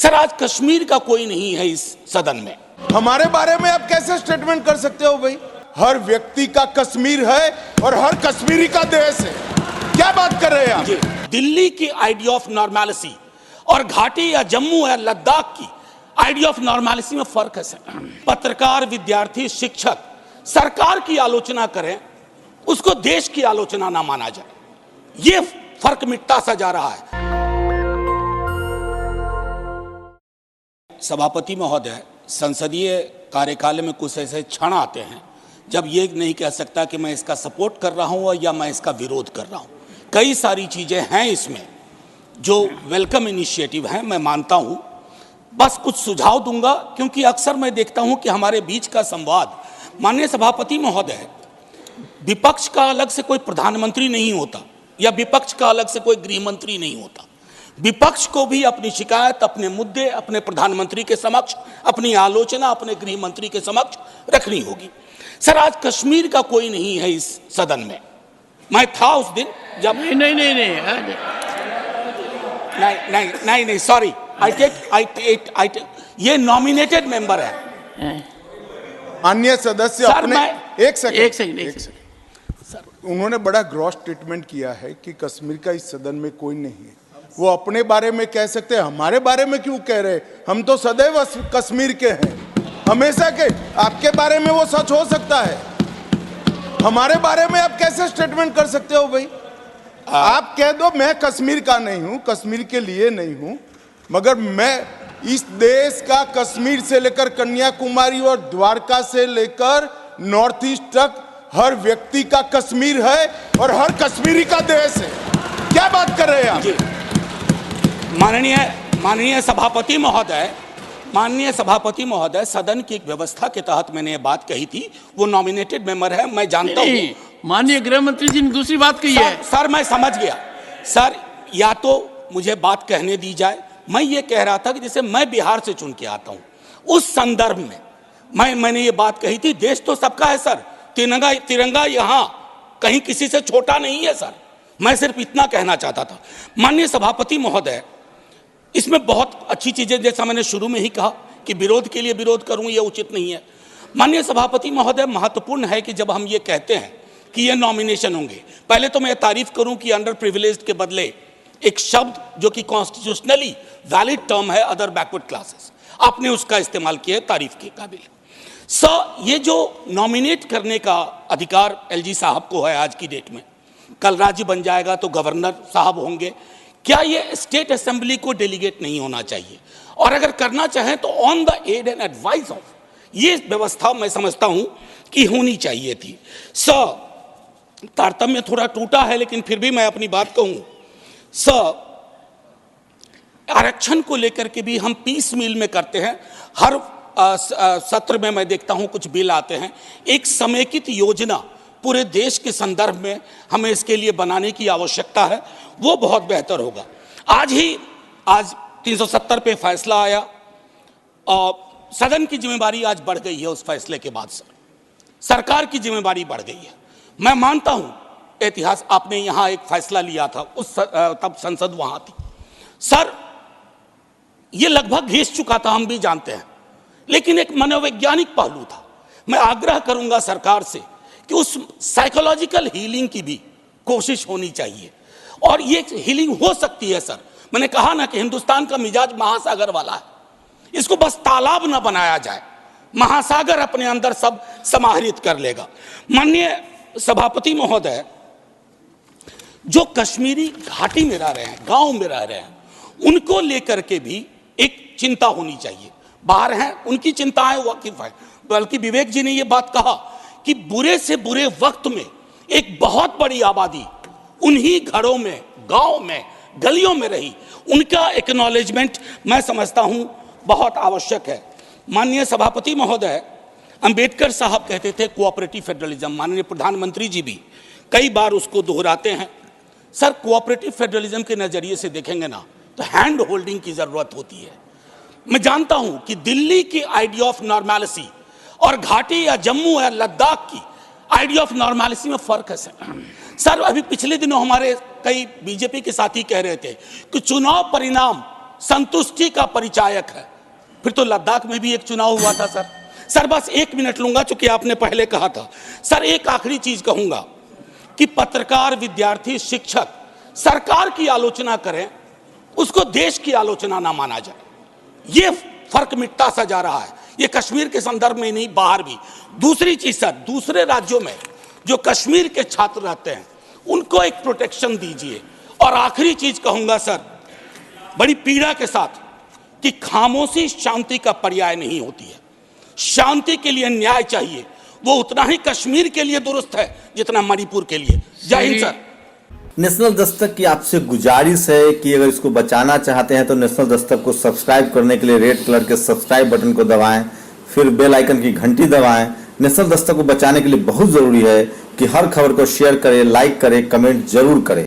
Sir, आज कश्मीर का कोई नहीं है इस सदन में। हमारे बारे में आप कैसे स्टेटमेंट कर सकते हो भाई? हर व्यक्ति का कश्मीर है और हर कश्मीरी का देश है। क्या बात कर रहे हैं आप? दिल्ली की आइडिया ऑफ नॉर्मैलिटी और घाटी या जम्मू या लद्दाख की आइडिया ऑफ नॉर्मैलिटी में फर्क है सर। पत्रकार, विद्यार्थी, शिक्षक सरकार की आलोचना करें, उसको देश की आलोचना ना माना जाए, ये फर्क मिटता सा जा रहा है। सभापति महोदय, संसदीय कार्यकाल में कुछ ऐसे क्षण आते हैं जब ये नहीं कह सकता कि मैं इसका सपोर्ट कर रहा हूं या मैं इसका विरोध कर रहा हूं। कई सारी चीजें हैं इसमें जो वेलकम इनिशिएटिव हैं, मैं मानता हूं। बस कुछ सुझाव दूंगा, क्योंकि अक्सर मैं देखता हूं कि हमारे बीच का संवाद, माननीय सभापति महोदय, विपक्ष का अलग से कोई प्रधानमंत्री नहीं होता या विपक्ष का अलग से कोई गृह मंत्री नहीं होता। विपक्ष को भी अपनी शिकायत, अपने मुद्दे अपने प्रधानमंत्री के समक्ष, अपनी आलोचना अपने गृह मंत्री के समक्ष रखनी होगी। सर, आज कश्मीर का कोई नहीं है इस सदन में। मैं था उस दिन जब नहीं, सॉरी, आई टेक ये नॉमिनेटेड मेंबर है। माननीय सदस्य अपने एक सेकंड सर, उन्होंने बड़ा ग्रॉस स्टेटमेंट किया है कि कश्मीर का इस सदन में कोई नहीं है। वो अपने बारे में कह सकते हैं, हमारे बारे में क्यों कह रहे? हम तो सदैव कश्मीर के हैं, हमेशा के। आपके बारे में वो सच हो सकता है, हमारे बारे में आप कैसे स्टेटमेंट कर सकते हो भाई? आप कह दो मैं कश्मीर का नहीं हूं, कश्मीर के लिए नहीं हूं, मगर मैं इस देश का कश्मीर से लेकर कन्याकुमारी और द्वारका से लेकर नॉर्थ ईस्ट तक हर व्यक्ति का कश्मीर है और हर कश्मीरी का देश है। क्या बात कर रहे हैं आप? माननीय सभापति महोदय, सदन की एक व्यवस्था के तहत मैंने ये बात कही थी। वो नॉमिनेटेड मेंबर है, मैं जानता हूँ। माननीय गृह मंत्री जी ने दूसरी बात कही है। सर, मैं समझ गया। सर, या तो मुझे बात कहने दी जाए। मैं ये कह रहा था कि जैसे मैं बिहार से चुन के आता हूँ, उस संदर्भ में मैंने ये बात कही थी। देश तो सबका है सर, तिरंगा यहाँ कहीं किसी से छोटा नहीं है सर। मैं सिर्फ इतना कहना चाहता था। माननीय सभापति महोदय, इसमें बहुत अच्छी चीजें, जैसा मैंने शुरू में ही कहा कि विरोध के लिए विरोध करूं ये उचित नहीं है। माननीय सभापति महोदय, महत्वपूर्ण है कि जब हम ये कहते हैं कि ये नॉमिनेशन होंगे, पहले तो मैं तारीफ करूं कि अंडर प्रिविलेज्ड के बदले एक शब्द जो कि कॉन्स्टिट्यूशनली वैलिड टर्म है, अदर बैकवर्ड क्लासेस, आपने उसका इस्तेमाल किया है, तारीफ के काबिल। ये जो नॉमिनेट करने का अधिकार एलजी साहब को है आज की डेट में, कल राज्य बन जाएगा तो गवर्नर साहब होंगे। क्या ये स्टेट असेंबली को डेलीगेट नहीं होना चाहिए? और अगर करना चाहें तो on the aid and advice of, ये व्यवस्था मैं समझता हूं कि होनी चाहिए थी। तारतम्य थोड़ा टूटा है, लेकिन फिर भी मैं अपनी बात कहूं। आरक्षण को लेकर के भी हम पीस मील में करते हैं। हर सत्र में मैं देखता हूं कुछ बिल आते हैं। एक समेकित योजना पूरे देश के संदर्भ में हमें इसके लिए बनाने की आवश्यकता है, वो बहुत बेहतर होगा। आज 370 पे फैसला आया और सदन की जिम्मेदारी आज बढ़ गई है। उस फैसले के बाद सरकार की जिम्मेदारी बढ़ गई है। मैं मानता हूं इतिहास, आपने यहां एक फैसला लिया था, तब संसद वहां थी सर, ये लगभग घिस चुका था, हम भी जानते हैं, लेकिन एक मनोवैज्ञानिक पहलू था। मैं आग्रह करूंगा सरकार से कि उस साइकोलॉजिकल हीलिंग की भी कोशिश होनी चाहिए, और ये हीलिंग हो सकती है सर। मैंने कहा ना कि हिंदुस्तान का मिजाज महासागर वाला है, इसको बस तालाब ना बनाया जाए, महासागर अपने अंदर सब समाहरित कर लेगा। माननीय सभापति महोदय, जो कश्मीरी घाटी में रह रहे हैं, गांव में रह रहे हैं, उनको लेकर के भी एक चिंता होनी चाहिए। बाहर हैं, उनकी चिंताएं वाकिफ है, बल्कि विवेक जी ने यह बात कहा कि बुरे से बुरे वक्त में एक बहुत बड़ी आबादी उन्हीं घरों में, गांव में, गलियों में रही, उनका एक्नॉलेजमेंट मैं समझता हूं बहुत आवश्यक है। माननीय सभापति महोदय, अंबेडकर साहब कहते थे कोऑपरेटिव फेडरलिज्म, माननीय प्रधानमंत्री जी भी कई बार उसको दोहराते हैं। सर, कोऑपरेटिव फेडरलिज्म के नजरिए से देखेंगे ना तो हैंड होल्डिंग की जरूरत होती है। मैं जानता हूं कि दिल्ली की आइडिया ऑफ नॉर्मैलिटी और घाटी या जम्मू या लद्दाख की आइडिया ऑफ नॉर्मैलिटी में फर्क है सर। अभी पिछले दिनों हमारे कई बीजेपी के साथी कह रहे थे कि चुनाव परिणाम संतुष्टि का परिचायक है। फिर तो लद्दाख में भी एक चुनाव हुआ था सर। सर बस 1 मिनट लूंगा, चूंकि आपने पहले कहा था। सर एक आखिरी चीज कहूंगा कि पत्रकार, विद्यार्थी, शिक्षक सरकार की आलोचना करें, उसको देश की आलोचना ना माना जाए। ये फर्क मिटता सा जा रहा है, ये कश्मीर के संदर्भ में नहीं, बाहर भी। दूसरी चीज सर, दूसरे राज्यों में जो कश्मीर के छात्र रहते हैं उनको एक प्रोटेक्शन दीजिए। और आखिरी चीज कहूंगा सर, बड़ी पीड़ा के साथ, कि खामोशी शांति का पर्याय नहीं होती है। शांति के लिए न्याय चाहिए, वो उतना ही कश्मीर के लिए दुरुस्त है जितना मणिपुर के लिए। जय हिंद सर। नेशनल दस्तक की आपसे गुजारिश है कि अगर इसको बचाना चाहते हैं तो नेशनल दस्तक को सब्सक्राइब करने के लिए रेड कलर के सब्सक्राइब बटन को दबाएं, फिर बेल आइकन की घंटी दबाएं। नेशनल दस्तक को बचाने के लिए बहुत जरूरी है कि हर खबर को शेयर करें, लाइक करें, कमेंट जरूर करें।